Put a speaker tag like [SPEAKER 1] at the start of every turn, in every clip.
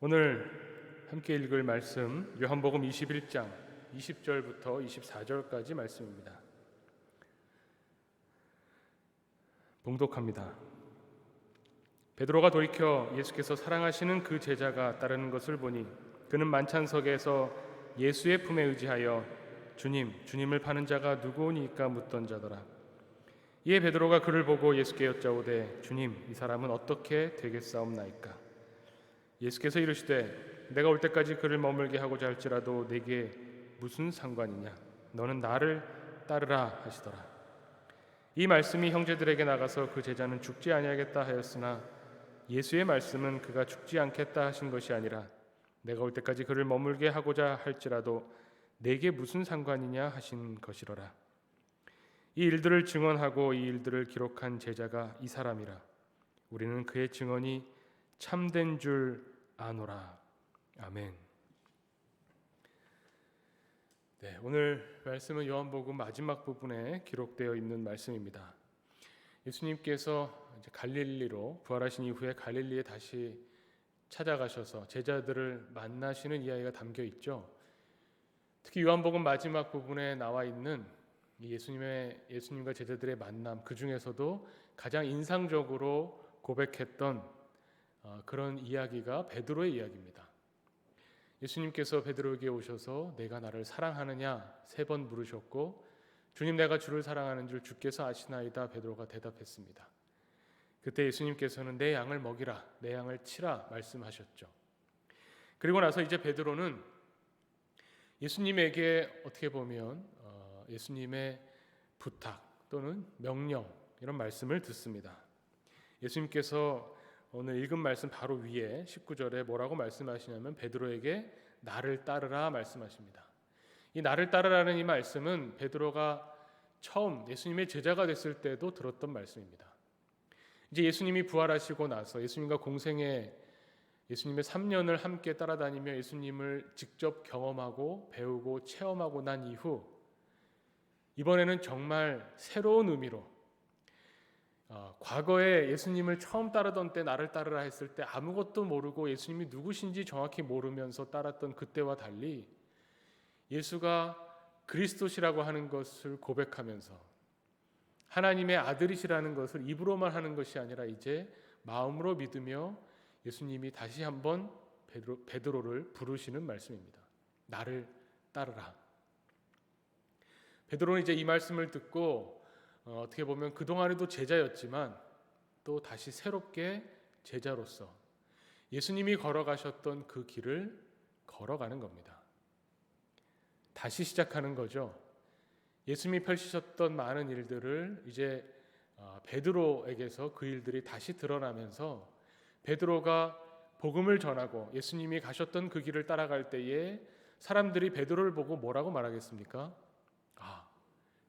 [SPEAKER 1] 오늘 함께 읽을 말씀 요한복음 21장 20절부터 24절까지 말씀입니다. 봉독합니다. 베드로가 돌이켜 예수께서 사랑하시는 그 제자가 따르는 것을 보니 그는 만찬석에서 예수의 품에 의지하여 주님을 파는 자가 누구오니까 묻던 자더라. 이에 베드로가 그를 보고 예수께 여짜오되 주님, 이 사람은 어떻게 되겠사옵나이까? 예수께서 이르시되 내가 올 때까지 그를 머물게 하고자 할지라도 내게 무슨 상관이냐? 너는 나를 따르라 하시더라. 이 말씀이 형제들에게 나가서 그 제자는 죽지 아니하겠다 하였으나 예수의 말씀은 그가 죽지 않겠다 하신 것이 아니라 내가 올 때까지 그를 머물게 하고자 할지라도 내게 무슨 상관이냐 하신 것이로라. 이 일들을 증언하고 이 일들을 기록한 제자가 이 사람이라. 우리는 그의 증언이 참된 줄 아노라. 아멘. 네, 오늘 말씀은 요한복음 마지막 부분에 기록되어 있는 말씀입니다. 예수님께서 이제 갈릴리로 부활하신 이후에 갈릴리에 다시 찾아가셔서 제자들을 만나시는 이야기가 담겨 있죠. 특히 요한복음 마지막 부분에 나와 있는 예수님과 제자들의 만남, 그 중에서도 가장 인상적으로 고백했던 그런 이야기가 베드로의 이야기입니다. 예수님께서 베드로에게 오셔서 내가 나를 사랑하느냐 3번 물으셨고 주님, 내가 주를 사랑하는 줄 주께서 아시나이다. 베드로가 대답했습니다. 그때 예수님께서는 내 양을 먹이라, 내 양을 치라 말씀하셨죠. 그리고 나서 이제 베드로는 예수님에게 어떻게 보면 예수님의 부탁 또는 명령, 이런 말씀을 듣습니다. 예수님께서 오늘 읽은 말씀 바로 위에 19절에 뭐라고 말씀하시냐면 베드로에게 나를 따르라 말씀하십니다. 이 나를 따르라는 이 말씀은 베드로가 처음 예수님의 제자가 됐을 때도 들었던 말씀입니다. 이제 예수님이 부활하시고 나서 예수님과 공생에 예수님의 3년을 함께 따라다니며 예수님을 직접 경험하고 배우고 체험하고 난 이후 이번에는 정말 새로운 의미로 과거에 예수님을 처음 따르던 때 나를 따르라 했을 때 아무것도 모르고 예수님이 누구신지 정확히 모르면서 따랐던 그때와 달리 예수가 그리스도시라고 하는 것을 고백하면서 하나님의 아들이시라는 것을 입으로만 하는 것이 아니라 이제 마음으로 믿으며 예수님이 다시 한번 베드로를 부르시는 말씀입니다. 나를 따르라. 베드로는 이제 이 말씀을 듣고 어떻게 보면 그동안에도 제자였지만 또 다시 새롭게 제자로서 예수님이 걸어가셨던 그 길을 걸어가는 겁니다. 다시 시작하는 거죠. 예수님이 펼치셨던 많은 일들을 이제 베드로에게서 그 일들이 다시 드러나면서 베드로가 복음을 전하고 예수님이 가셨던 그 길을 따라갈 때에 사람들이 베드로를 보고 뭐라고 말하겠습니까?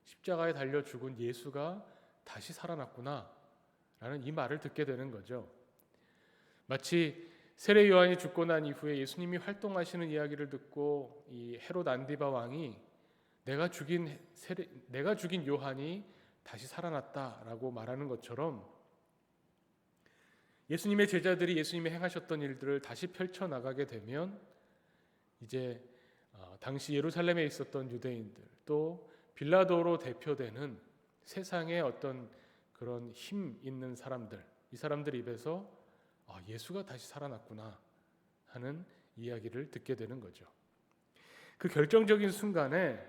[SPEAKER 1] 십자가에 달려 죽은 예수가 다시 살아났구나 라는 이 말을 듣게 되는 거죠. 마치 세례 요한이 죽고 난 이후에 예수님이 활동하시는 이야기를 듣고 이 헤롯 안디바 왕이 내가 죽인 요한이 다시 살아났다라고 말하는 것처럼 예수님의 제자들이 예수님이 행하셨던 일들을 다시 펼쳐나가게 되면 이제 당시 예루살렘에 있었던 유대인들 또 빌라도로 대표되는 세상의 어떤 그런 힘 있는 사람들, 이 사람들 입에서 예수가 다시 살아났구나 하는 이야기를 듣게 되는 거죠. 그 결정적인 순간에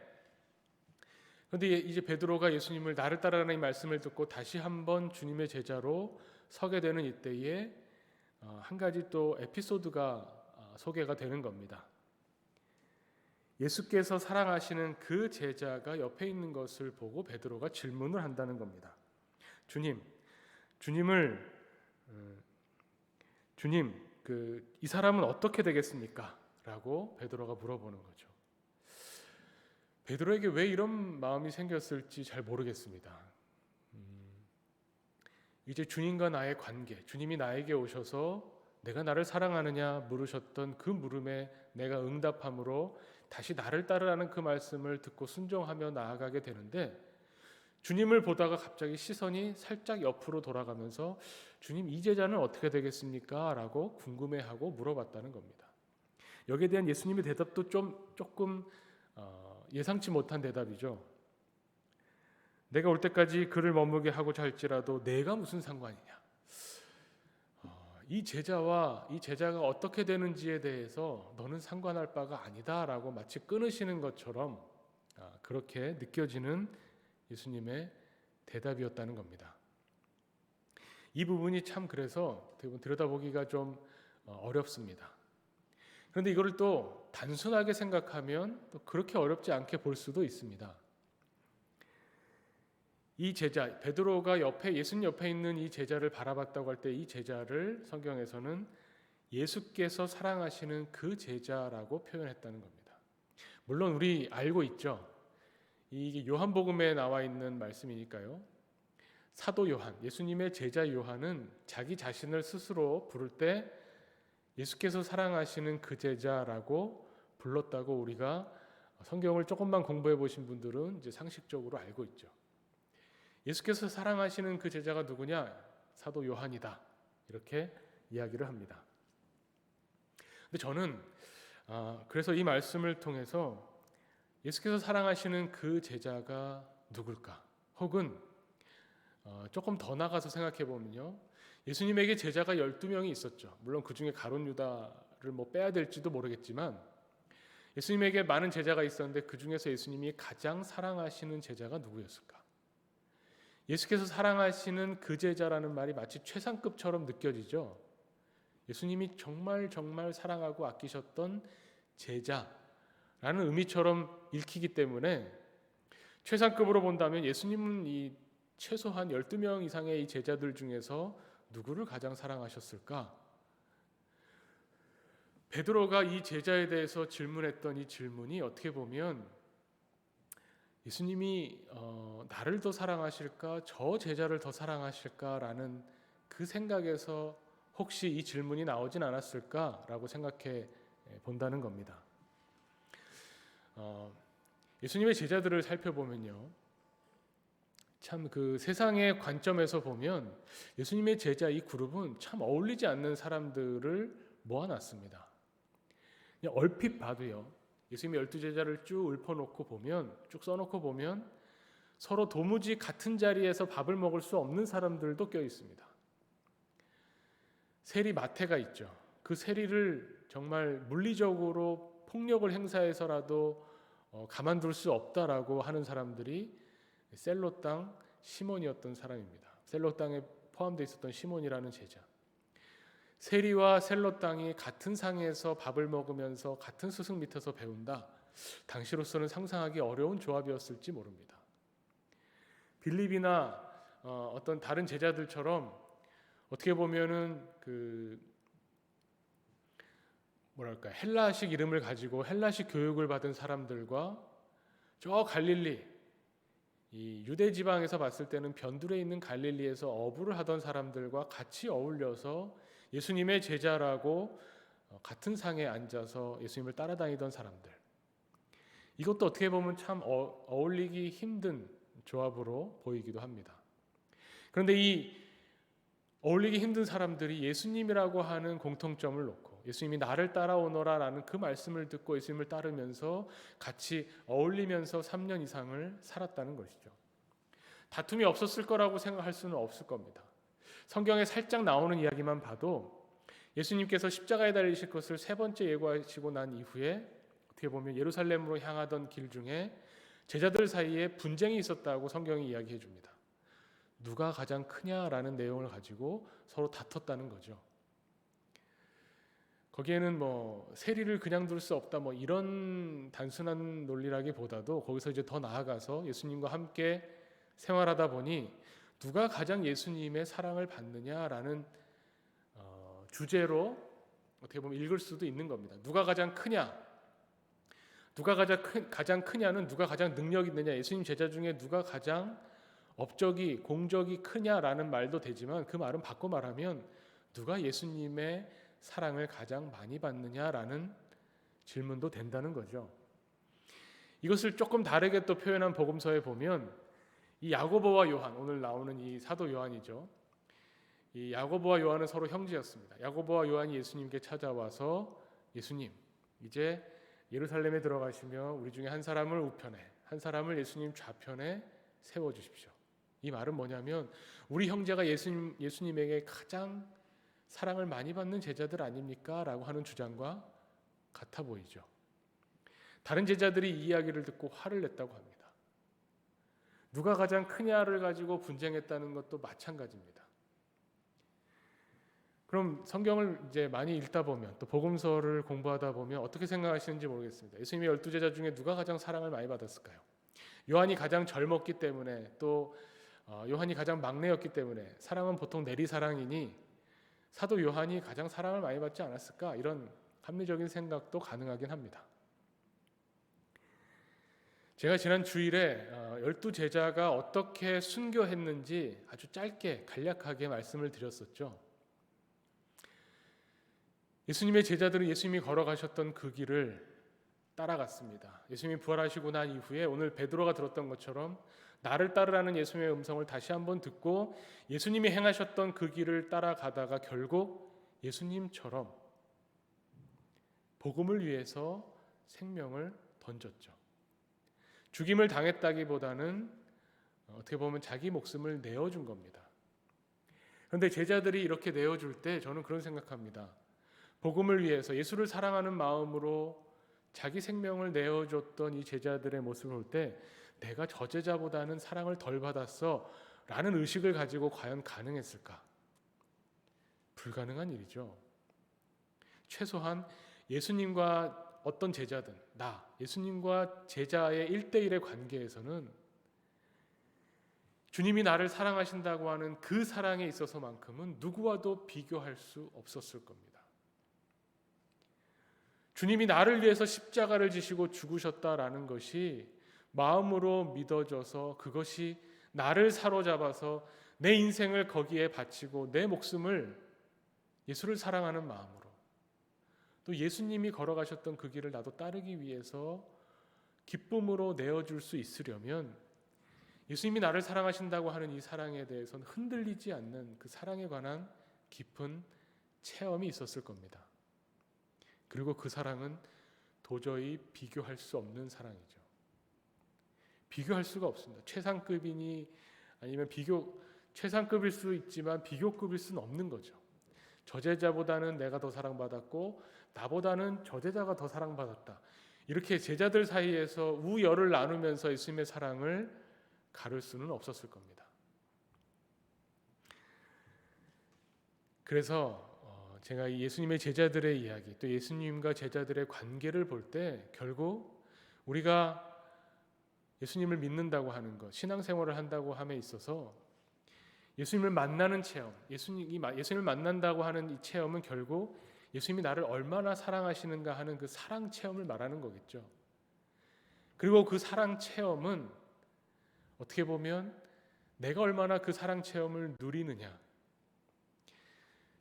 [SPEAKER 1] 그런데 이제 베드로가 예수님을 나를 따르라는 이 말씀을 듣고 다시 한번 주님의 제자로 서게 되는 이때에 한 가지 또 에피소드가 소개가 되는 겁니다. 예수께서 사랑하시는 그 제자가 옆에 있는 것을 보고 베드로가 질문을 한다는 겁니다. 주님, 이 사람은 어떻게 되겠습니까? 라고 베드로가 물어보는 거죠. 베드로에게 왜 이런 마음이 생겼을지 잘 모르겠습니다. 이제 주님과 나의 관계, 주님이 나에게 오셔서 내가 나를 사랑하느냐 물으셨던 그 물음에 내가 응답함으로 다시 나를 따르라는 그 말씀을 듣고 순종하며 나아가게 되는데 주님을 보다가 갑자기 시선이 살짝 옆으로 돌아가면서 주님, 이 제자는 어떻게 되겠습니까? 라고 궁금해하고 물어봤다는 겁니다. 여기에 대한 예수님의 대답도 조금 예상치 못한 대답이죠. 내가 올 때까지 그를 머무게 하고자 할지라도 내가 무슨 상관이냐? 이 제자가 어떻게 되는지에 대해서 너는 상관할 바가 아니다라고 마치 끊으시는 것처럼 그렇게 느껴지는 예수님의 대답이었다는 겁니다. 이 부분이 참 그래서 대부분 들여다보기가 좀 어렵습니다. 그런데 이거를 또 단순하게 생각하면 또 그렇게 어렵지 않게 볼 수도 있습니다. 이 제자, 베드로가 예수님 옆에 있는 이 제자를 바라봤다고 할 때 이 제자를 성경에서는 예수께서 사랑하시는 그 제자라고 표현했다는 겁니다. 물론 우리 알고 있죠. 이게 요한복음에 나와 있는 말씀이니까요. 사도 요한, 예수님의 제자 요한은 자기 자신을 스스로 부를 때 예수께서 사랑하시는 그 제자라고 불렀다고 우리가 성경을 조금만 공부해 보신 분들은 이제 상식적으로 알고 있죠. 예수께서 사랑하시는 그 제자가 누구냐? 사도 요한이다. 이렇게 이야기를 합니다. 근데 저는 그래서 이 말씀을 통해서 예수께서 사랑하시는 그 제자가 누굴까? 혹은 조금 더 나가서 생각해 보면요. 예수님에게 제자가 12명이 있었죠. 물론 그 중에 가룟 유다를 빼야 될지도 모르겠지만 예수님에게 많은 제자가 있었는데 그 중에서 예수님이 가장 사랑하시는 제자가 누구였을까? 예수께서 사랑하시는 그 제자라는 말이 마치 최상급처럼 느껴지죠. 예수님이 정말 사랑하고 아끼셨던 제자라는 의미처럼 읽히기 때문에 최상급으로 본다면 예수님은 이 최소한 12명 이상의 이 제자들 중에서 누구를 가장 사랑하셨을까? 베드로가 이 제자에 대해서 질문했던 이 질문이 어떻게 보면 예수님이 나를 더 사랑하실까? 저 제자를 더 사랑하실까라는 그 생각에서 혹시 이 질문이 나오진 않았을까라고 생각해 본다는 겁니다. 예수님의 제자들을 살펴보면요. 참 그 세상의 관점에서 보면 예수님의 제자 이 그룹은 참 어울리지 않는 사람들을 모아놨습니다. 그냥 얼핏 봐도요. 예수님의 12제자를 쭉 읊어놓고 보면, 쭉 써놓고 보면 서로 도무지 같은 자리에서 밥을 먹을 수 없는 사람들도 껴 있습니다. 세리 마태가 있죠. 그 세리를 정말 물리적으로 폭력을 행사해서라도 가만둘 수 없다라고 하는 사람들이 셀롯 땅 시몬이었던 사람입니다. 셀롯 땅에 포함되어 있었던 시몬이라는 제자. 세리와 셀롯 땅이 같은 상에서 밥을 먹으면서 같은 스승 밑에서 배운다. 당시로서는 상상하기 어려운 조합이었을지 모릅니다. 빌립이나 어떤 다른 제자들처럼 어떻게 보면은 헬라식 이름을 가지고 헬라식 교육을 받은 사람들과 저 갈릴리 이 유대 지방에서 봤을 때는 변두리에 있는 갈릴리에서 어부를 하던 사람들과 같이 어울려서 예수님의 제자라고 같은 상에 앉아서 예수님을 따라다니던 사람들. 이것도 어떻게 보면 참 어울리기 힘든 조합으로 보이기도 합니다. 그런데 이 어울리기 힘든 사람들이 예수님이라고 하는 공통점을 놓고 예수님이 나를 따라오너라 라는 그 말씀을 듣고 예수님을 따르면서 같이 어울리면서 3년 이상을 살았다는 것이죠. 다툼이 없었을 거라고 생각할 수는 없을 겁니다. 성경에 살짝 나오는 이야기만 봐도 예수님께서 십자가에 달리실 것을 3번째 예고하시고 난 이후에 어떻게 보면 예루살렘으로 향하던 길 중에 제자들 사이에 분쟁이 있었다고 성경이 이야기해 줍니다. 누가 가장 크냐라는 내용을 가지고 서로 다퉜다는 거죠. 거기에는 세리를 그냥 둘 수 없다 이런 단순한 논리라기보다도 거기서 이제 더 나아가서 예수님과 함께 생활하다 보니 누가 가장 예수님의 사랑을 받느냐라는 주제로 어떻게 보면 읽을 수도 있는 겁니다. 누가 가장 크냐? 누가 가장 크냐는 누가 가장 능력 있느냐? 예수님 제자 중에 누가 가장 업적이 공적이 크냐라는 말도 되지만 그 말은 바꿔 말하면 누가 예수님의 사랑을 가장 많이 받느냐라는 질문도 된다는 거죠. 이것을 조금 다르게 또 표현한 복음서에 보면 이 야고보와 요한, 오늘 나오는 이 사도 요한이죠. 이 야고보와 요한은 서로 형제였습니다. 야고보와 요한이 예수님께 찾아와서 예수님, 이제 예루살렘에 들어가시며 우리 중에 한 사람을 우편에, 한 사람을 예수님 좌편에 세워 주십시오. 이 말은 뭐냐면 우리 형제가 예수님에게 가장 사랑을 많이 받는 제자들 아닙니까? 라고 하는 주장과 같아 보이죠. 다른 제자들이 이 이야기를 듣고 화를 냈다고 합니다. 누가 가장 크냐를 가지고 분쟁했다는 것도 마찬가지입니다. 그럼 성경을 이제 많이 읽다 보면, 또 복음서를 공부하다 보면 어떻게 생각하시는지 모르겠습니다. 예수님의 12제자 중에 누가 가장 사랑을 많이 받았을까요? 요한이 가장 젊었기 때문에, 또 요한이 가장 막내였기 때문에 사랑은 보통 내리사랑이니 사도 요한이 가장 사랑을 많이 받지 않았을까? 이런 합리적인 생각도 가능하긴 합니다. 제가 지난 주일에 12제자가 어떻게 순교했는지 아주 짧게 간략하게 말씀을 드렸었죠. 예수님의 제자들은 예수님이 걸어가셨던 그 길을 따라갔습니다. 예수님이 부활하시고 난 이후에 오늘 베드로가 들었던 것처럼 나를 따르라는 예수님의 음성을 다시 한번 듣고 예수님이 행하셨던 그 길을 따라가다가 결국 예수님처럼 복음을 위해서 생명을 던졌죠. 죽임을 당했다기보다는 어떻게 보면 자기 목숨을 내어준 겁니다. 그런데 제자들이 이렇게 내어줄 때 저는 그런 생각합니다. 복음을 위해서 예수를 사랑하는 마음으로 자기 생명을 내어줬던 이 제자들의 모습을 볼 때 내가 저 제자보다는 사랑을 덜 받았어 라는 의식을 가지고 과연 가능했을까? 불가능한 일이죠. 최소한 예수님과 어떤 제자든 예수님과 제자의 1대1의 관계에서는 주님이 나를 사랑하신다고 하는 그 사랑에 있어서만큼은 누구와도 비교할 수 없었을 겁니다. 주님이 나를 위해서 십자가를 지시고 죽으셨다라는 것이 마음으로 믿어져서 그것이 나를 사로잡아서 내 인생을 거기에 바치고 내 목숨을 예수를 사랑하는 마음으로 또 예수님이 걸어가셨던 그 길을 나도 따르기 위해서 기쁨으로 내어줄 수 있으려면 예수님이 나를 사랑하신다고 하는 이 사랑에 대해서는 흔들리지 않는 그 사랑에 관한 깊은 체험이 있었을 겁니다. 그리고 그 사랑은 도저히 비교할 수 없는 사랑이죠. 비교할 수가 없습니다. 최상급이니 아니면 최상급일 수 있지만 비교급일 수는 없는 거죠. 저 제자보다는 내가 더 사랑받았고 나보다는 저 제자가 더 사랑받았다. 이렇게 제자들 사이에서 우열을 나누면서 예수님의 사랑을 가를 수는 없었을 겁니다. 그래서 제가 이 예수님의 제자들의 이야기, 또 예수님과 제자들의 관계를 볼 때 결국 우리가 예수님을 믿는다고 하는 것, 신앙생활을 한다고 함에 있어서 예수님을 만나는 체험, 예수님을 만난다고 하는 이 체험은 결국 예수님이 나를 얼마나 사랑하시는가 하는 그 사랑 체험을 말하는 거겠죠. 그리고 그 사랑 체험은 어떻게 보면 내가 얼마나 그 사랑 체험을 누리느냐.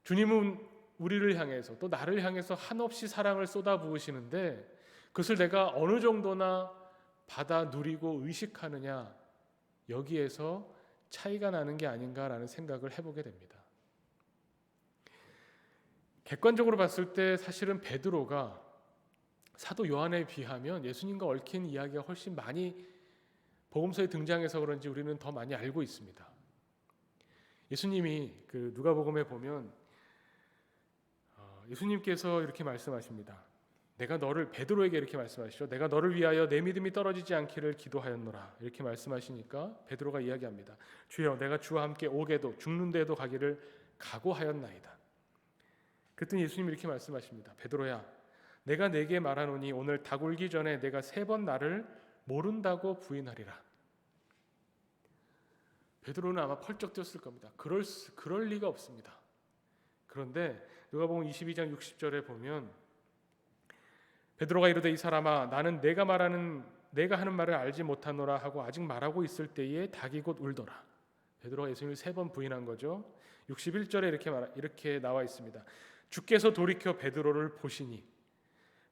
[SPEAKER 1] 주님은 우리를 향해서 또 나를 향해서 한없이 사랑을 쏟아부으시는데 그것을 내가 어느 정도나 받아 누리고 의식하느냐, 여기에서 차이가 나는 게 아닌가라는 생각을 해보게 됩니다. 객관적으로 봤을 때 사실은 베드로가 사도 요한에 비하면 예수님과 얽힌 이야기가 훨씬 많이 복음서에 등장해서 그런지 우리는 더 많이 알고 있습니다. 예수님이 그 누가복음에 보면 예수님께서 이렇게 말씀하십니다. 베드로에게 이렇게 말씀하시죠. 내가 너를 위하여 내 믿음이 떨어지지 않기를 기도하였노라. 이렇게 말씀하시니까 베드로가 이야기합니다. 주여, 내가 주와 함께 오게도 죽는 데도 가기를 각오하였나이다. 그랬더니 예수님이 이렇게 말씀하십니다. 베드로야, 내가 내게 말하노니 오늘 닭 울기 전에 내가 3번 나를 모른다고 부인하리라. 베드로는 아마 펄쩍 뛰었을 겁니다. 그럴 리가 없습니다. 그런데 누가복음 22장 60절에 보면 베드로가 이르되 이 사람아 나는 내가 하는 말을 알지 못하노라 하고 아직 말하고 있을 때에 닭이 곧 울더라. 베드로가 예수님을 3번 부인한 거죠. 61절에 이렇게 나와 있습니다. 주께서 돌이켜 베드로를 보시니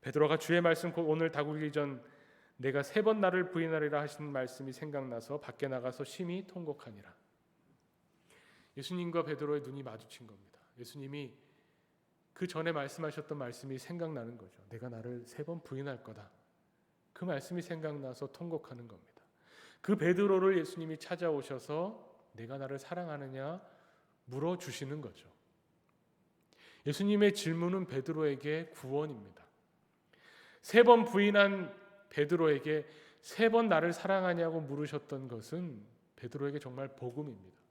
[SPEAKER 1] 베드로가 주의 말씀 곧 오늘 닭 울기 전 내가 3번 나를 부인하리라 하신 말씀이 생각나서 밖에 나가서 심히 통곡하니라. 예수님과 베드로의 눈이 마주친 겁니다. 예수님이 그 전에 말씀하셨던 말씀이 생각나는 거죠. 내가 나를 3번 부인할 거다. 그 말씀이 생각나서 통곡하는 겁니다. 그 베드로를 예수님이 찾아오셔서 내가 나를 사랑하느냐 물어주시는 거죠. 예수님의 질문은 베드로에게 구원입니다. 3번 부인한 베드로에게 3번 나를 사랑하냐고 물으셨던 것은 베드로에게 정말 복음입니다.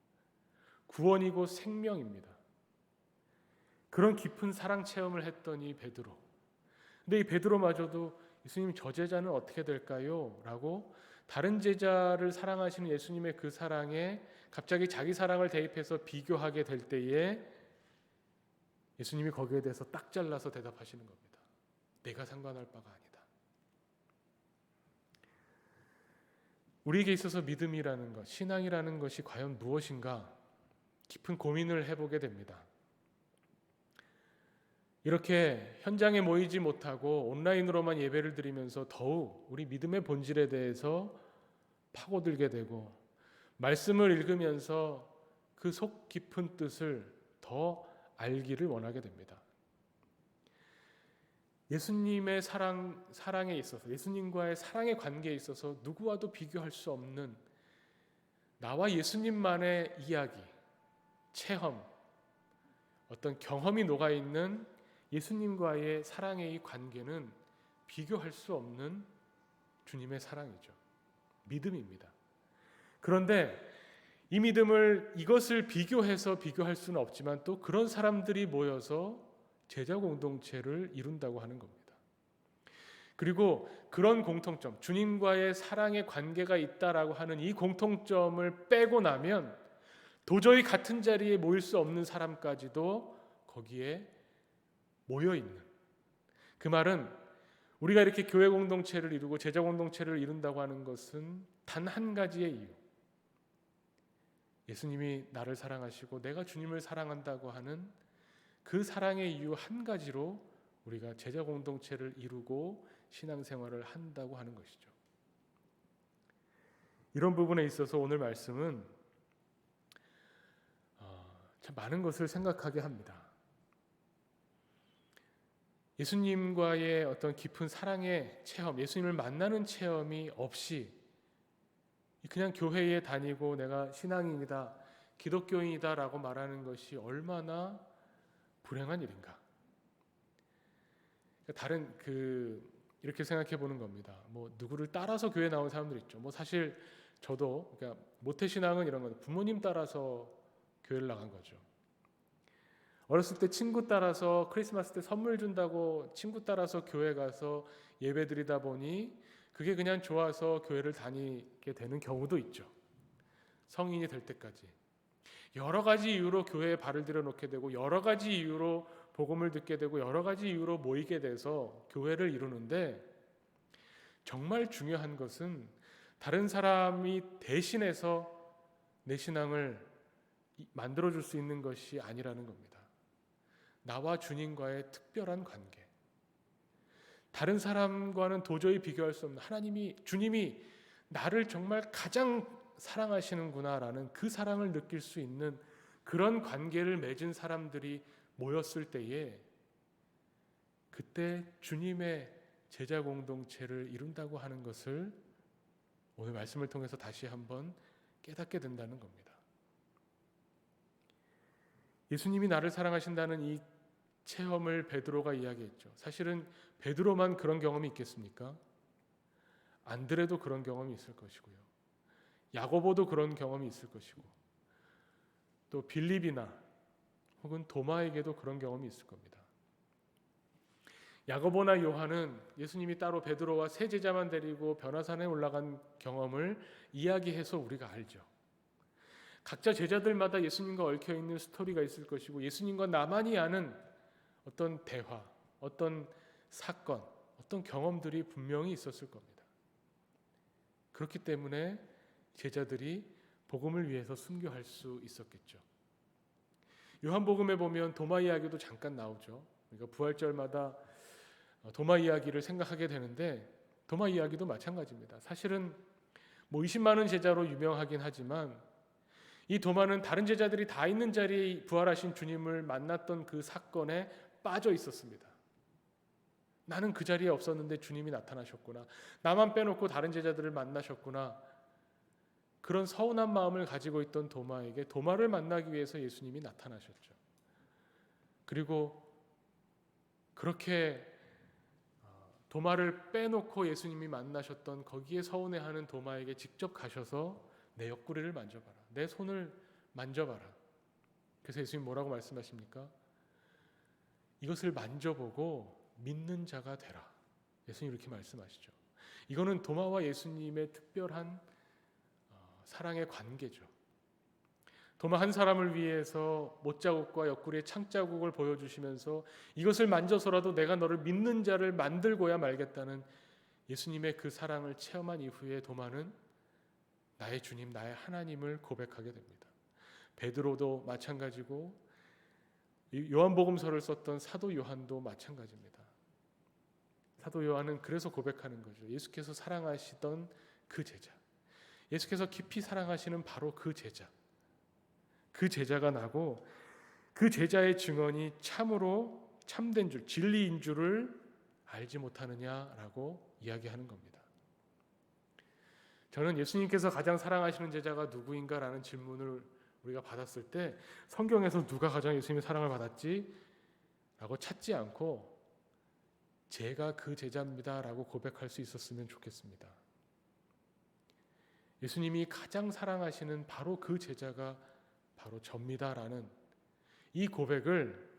[SPEAKER 1] 구원이고 생명입니다. 그런 깊은 사랑 체험을 했던 이 베드로. 근데 이 베드로마저도 예수님 저 제자는 어떻게 될까요? 라고 다른 제자를 사랑하시는 예수님의 그 사랑에 갑자기 자기 사랑을 대입해서 비교하게 될 때에 예수님이 거기에 대해서 딱 잘라서 대답하시는 겁니다. 내가 상관할 바가 아니다. 우리에게 있어서 믿음이라는 것, 신앙이라는 것이 과연 무엇인가 깊은 고민을 해보게 됩니다. 이렇게 현장에 모이지 못하고 온라인으로만 예배를 드리면서 더욱 우리 믿음의 본질에 대해서 파고들게 되고 말씀을 읽으면서 그 속 깊은 뜻을 더 알기를 원하게 됩니다. 예수님의 사랑에 있어서, 예수님과의 사랑의 관계에 있어서 누구와도 비교할 수 없는 나와 예수님만의 이야기, 체험, 어떤 경험이 녹아있는 예수님과의 사랑의 이 관계는 비교할 수 없는 주님의 사랑이죠. 믿음입니다. 그런데 이 믿음을 이것을 비교해서 비교할 수는 없지만 또 그런 사람들이 모여서 제자 공동체를 이룬다고 하는 겁니다. 그리고 그런 공통점, 주님과의 사랑의 관계가 있다라고 하는 이 공통점을 빼고 나면 도저히 같은 자리에 모일 수 없는 사람까지도 거기에 모여 있는, 그 말은 우리가 이렇게 교회 공동체를 이루고 제자 공동체를 이룬다고 하는 것은 단 한 가지의 이유, 예수님이 나를 사랑하시고 내가 주님을 사랑한다고 하는 그 사랑의 이유 한 가지로 우리가 제자 공동체를 이루고 신앙생활을 한다고 하는 것이죠. 이런 부분에 있어서 오늘 말씀은 참 많은 것을 생각하게 합니다. 예수님과의 어떤 깊은 사랑의 체험, 예수님을 만나는 체험이 없이 그냥 교회에 다니고 내가 신앙인이다, 기독교인이다 라고 말하는 것이 얼마나 불행한 일인가. 다른 이렇게 생각해 보는 겁니다. 뭐 누구를 따라서 교회 나온 사람들 있죠. 뭐 사실 저도 그러니까 모태신앙은 이런 거죠. 부모님 따라서 교회를 나간 거죠. 어렸을 때 친구 따라서 크리스마스 때 선물 준다고 친구 따라서 교회 가서 예배 드리다 보니 그게 그냥 좋아서 교회를 다니게 되는 경우도 있죠. 성인이 될 때까지 여러 가지 이유로 교회에 발을 들여놓게 되고 여러 가지 이유로 복음을 듣게 되고 여러 가지 이유로 모이게 돼서 교회를 이루는데 정말 중요한 것은 다른 사람이 대신해서 내 신앙을 만들어줄 수 있는 것이 아니라는 겁니다. 나와 주님과의 특별한 관계, 다른 사람과는 도저히 비교할 수 없는 주님이 나를 정말 가장 사랑하시는구나라는 그 사랑을 느낄 수 있는 그런 관계를 맺은 사람들이 모였을 때에 그때 주님의 제자 공동체를 이룬다고 하는 것을 오늘 말씀을 통해서 다시 한번 깨닫게 된다는 겁니다. 예수님이 나를 사랑하신다는 이 체험을 베드로가 이야기했죠. 사실은 베드로만 그런 경험이 있겠습니까? 안드레도 그런 경험이 있을 것이고요. 야고보도 그런 경험이 있을 것이고 또 빌립이나 혹은 도마에게도 그런 경험이 있을 겁니다. 야고보나 요한은 예수님이 따로 베드로와 세 제자만 데리고 변화산에 올라간 경험을 이야기해서 우리가 알죠. 각자 제자들마다 예수님과 얽혀있는 스토리가 있을 것이고 예수님과 나만이 아는 어떤 대화, 어떤 사건, 어떤 경험들이 분명히 있었을 겁니다. 그렇기 때문에 제자들이 복음을 위해서 순교할 수 있었겠죠. 요한복음에 보면 도마 이야기도 잠깐 나오죠. 그러니까 부활절마다 도마 이야기를 생각하게 되는데 도마 이야기도 마찬가지입니다. 사실은 뭐 20만 원 제자로 유명하긴 하지만 이 도마는 다른 제자들이 다 있는 자리에 부활하신 주님을 만났던 그 사건에 빠져 있었습니다. 나는 그 자리에 없었는데 주님이 나타나셨구나. 나만 빼놓고 다른 제자들을 만나셨구나. 그런 서운한 마음을 가지고 있던 도마에게 도마를 만나기 위해서 예수님이 나타나셨죠. 그리고 그렇게 도마를 빼놓고 예수님이 만나셨던 거기에 서운해하는 도마에게 직접 가셔서 내 옆구리를 만져봐라. 내 손을 만져봐라. 그래서 예수님 뭐라고 말씀하십니까? 이것을 만져보고 믿는 자가 되라. 예수님 이렇게 말씀하시죠. 이거는 도마와 예수님의 특별한 사랑의 관계죠. 도마 한 사람을 위해서 못자국과 옆구리의 창자국을 보여주시면서 이것을 만져서라도 내가 너를 믿는 자를 만들고야 말겠다는 예수님의 그 사랑을 체험한 이후에 도마는 나의 주님, 나의 하나님을 고백하게 됩니다. 베드로도 마찬가지고 요한복음서를 썼던 사도 요한도 마찬가지입니다. 사도 요한은 그래서 고백하는 거죠. 예수께서 사랑하시던 그 제자, 예수께서 깊이 사랑하시는 바로 그 제자, 그 제자가 나고 그 제자의 증언이 참으로 참된 줄, 진리인 줄을 알지 못하느냐라고 이야기하는 겁니다. 저는 예수님께서 가장 사랑하시는 제자가 누구인가라는 질문을 우리가 받았을 때 성경에서 누가 가장 예수님의 사랑을 받았지? 라고 찾지 않고 제가 그 제자입니다 라고 고백할 수 있었으면 좋겠습니다. 예수님이 가장 사랑하시는 바로 그 제자가 바로 접니다라는 이 고백을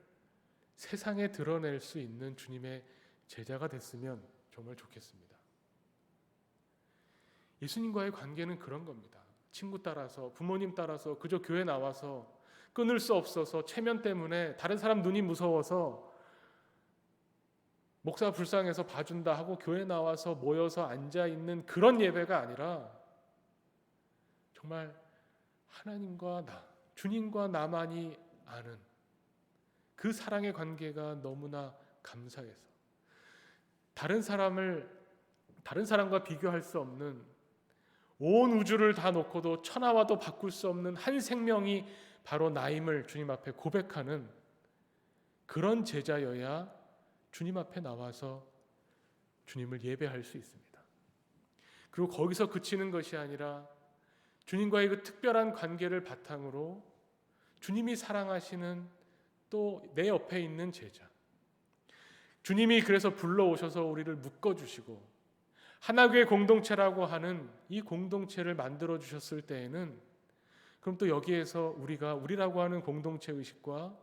[SPEAKER 1] 세상에 드러낼 수 있는 주님의 제자가 됐으면 정말 좋겠습니다. 예수님과의 관계는 그런 겁니다. 친구 따라서, 부모님 따라서, 그저 교회 나와서 끊을 수 없어서 체면 때문에 다른 사람 눈이 무서워서 목사 불쌍해서 봐준다 하고 교회 나와서 모여서 앉아있는 그런 예배가 아니라 정말 하나님과 나, 주님과 나만이 아는 그 사랑의 관계가 너무나 감사해서 다른 사람과 비교할 수 없는 온 우주를 다 놓고도 천하와도 바꿀 수 없는 한 생명이 바로 나임을 주님 앞에 고백하는 그런 제자여야 주님 앞에 나와서 주님을 예배할 수 있습니다. 그리고 거기서 그치는 것이 아니라 주님과의 그 특별한 관계를 바탕으로 주님이 사랑하시는 또 내 옆에 있는 제자, 주님이 그래서 불러오셔서 우리를 묶어주시고 하나교회 공동체라고 하는 이 공동체를 만들어 주셨을 때에는 그럼 또 여기에서 우리라고 하는 공동체 의식과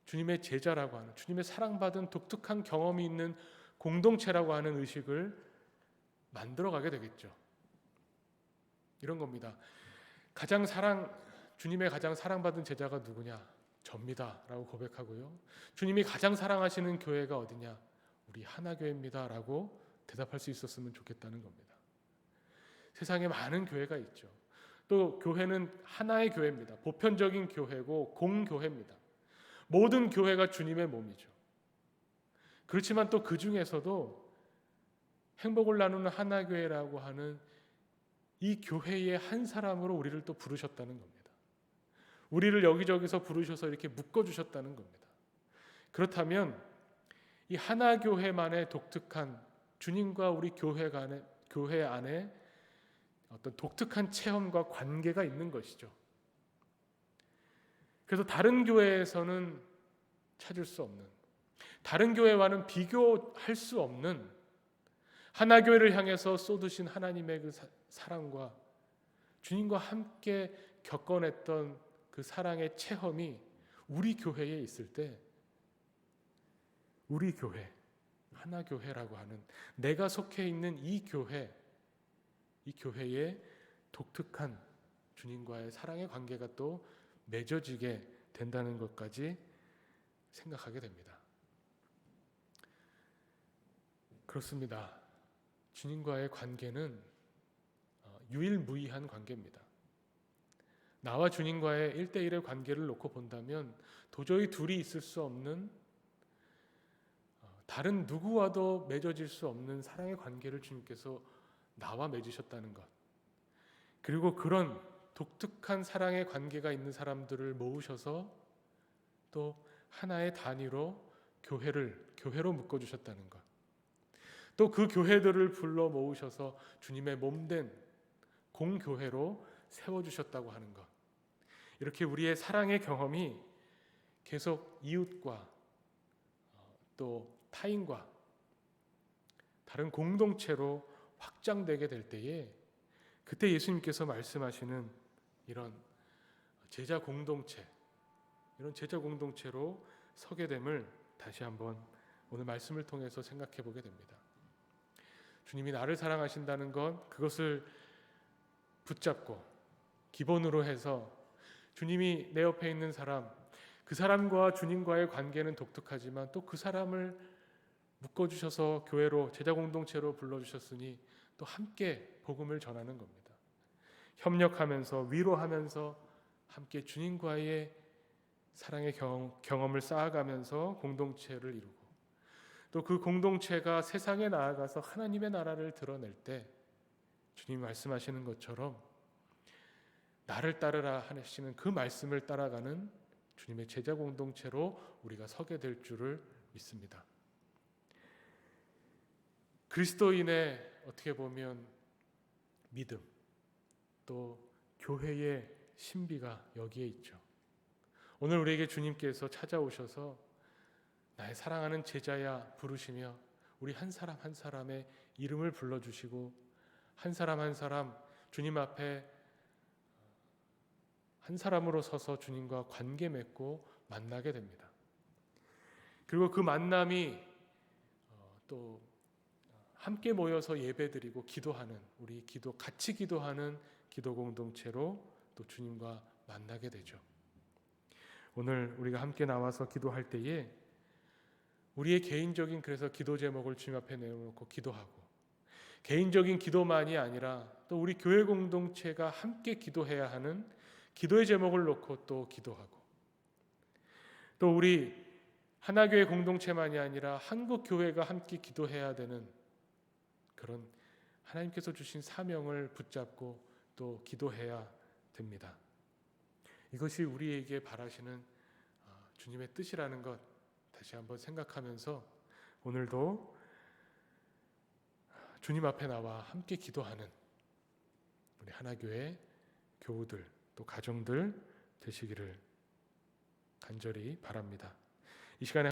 [SPEAKER 1] 주님의 제자라고 하는, 주님의 사랑받은 독특한 경험이 있는 공동체라고 하는 의식을 만들어가게 되겠죠. 이런 겁니다. 주님의 가장 사랑받은 제자가 누구냐? 접니다 라고 고백하고요, 주님이 가장 사랑하시는 교회가 어디냐? 우리 하나교회입니다 라고 대답할 수 있었으면 좋겠다는 겁니다. 세상에 많은 교회가 있죠. 또 교회는 하나의 교회입니다. 보편적인 교회고 공교회입니다. 모든 교회가 주님의 몸이죠. 그렇지만 또 그 중에서도 행복을 나누는 하나교회라고 하는 이 교회의 한 사람으로 우리를 또 부르셨다는 겁니다. 우리를 여기저기서 부르셔서 이렇게 묶어주셨다는 겁니다. 그렇다면 이 하나교회만의 독특한 주님과 우리 교회 안에 어떤 독특한 체험과 관계가 있는 것이죠. 그래서 다른 교회에서는 찾을 수 없는, 다른 교회와는 비교할 수 없는 하나교회를 향해서 쏟으신 하나님의 그 사랑과 주님과 함께 겪어냈던 그 사랑의 체험이 우리 교회에 있을 때 우리 교회, 하나교회라고 하는 내가 속해 있는 이 교회의 독특한 주님과의 사랑의 관계가 또 맺어지게 된다는 것까지 생각하게 됩니다. 그렇습니다. 주님과의 관계는 유일무이한 관계입니다. 나와 주님과의 1대1의 관계를 놓고 본다면 도저히 둘이 있을 수 없는, 다른 누구와도 맺어질 수 없는 사랑의 관계를 주님께서 나와 맺으셨다는 것, 그리고 그런 독특한 사랑의 관계가 있는 사람들을 모으셔서 또 하나의 단위로 교회로 묶어주셨다는 것. 또 그 교회들을 불러 모으셔서 주님의 몸된 공교회로 세워주셨다고 하는 것. 이렇게 우리의 사랑의 경험이 계속 이웃과 또 타인과 다른 공동체로 확장되게 될 때에 그때 예수님께서 말씀하시는 이런 제자 공동체, 이런 제자 공동체로 서게 됨을 다시 한번 오늘 말씀을 통해서 생각해 보게 됩니다. 주님이 나를 사랑하신다는 것, 그것을 붙잡고 기본으로 해서 주님이 내 옆에 있는 사람, 그 사람과 주님과의 관계는 독특하지만 또 그 사람을 묶어주셔서 교회로 제자 공동체로 불러주셨으니 또 함께 복음을 전하는 겁니다. 협력하면서 위로하면서 함께 주님과의 사랑의 경험을 쌓아가면서 공동체를 이루고 또 그 공동체가 세상에 나아가서 하나님의 나라를 드러낼 때 주님 말씀하시는 것처럼 나를 따르라 하시는 그 말씀을 따라가는 주님의 제자 공동체로 우리가 서게 될 줄을 믿습니다. 그리스도인의 어떻게 보면 믿음, 또 교회의 신비가 여기에 있죠. 오늘 우리에게 주님께서 찾아오셔서 나의 사랑하는 제자야 부르시며 우리 한 사람 한 사람의 이름을 불러주시고 한 사람 한 사람 주님 앞에 한 사람으로 서서 주님과 관계 맺고 만나게 됩니다. 그리고 그 만남이 또 함께 모여서 예배드리고 기도하는 우리 같이 기도하는 기도 공동체로 또 주님과 만나게 되죠. 오늘 우리가 함께 나와서 기도할 때에 우리의 개인적인 그래서 기도 제목을 주님 앞에 내어놓고 기도하고 개인적인 기도만이 아니라 또 우리 교회 공동체가 함께 기도해야 하는 기도의 제목을 놓고 또 기도하고 또 우리 하나교회 공동체만이 아니라 한국 교회가 함께 기도해야 되는 그런 하나님께서 주신 사명을 붙잡고 또 기도해야 됩니다. 이것이 우리에게 바라시는 주님의 뜻이라는 것 다시 한번 생각하면서 오늘도 주님 앞에 나와 함께 기도하는 우리 하나교회 교우들 또 가정들 되시기를 간절히 바랍니다. 이 시간에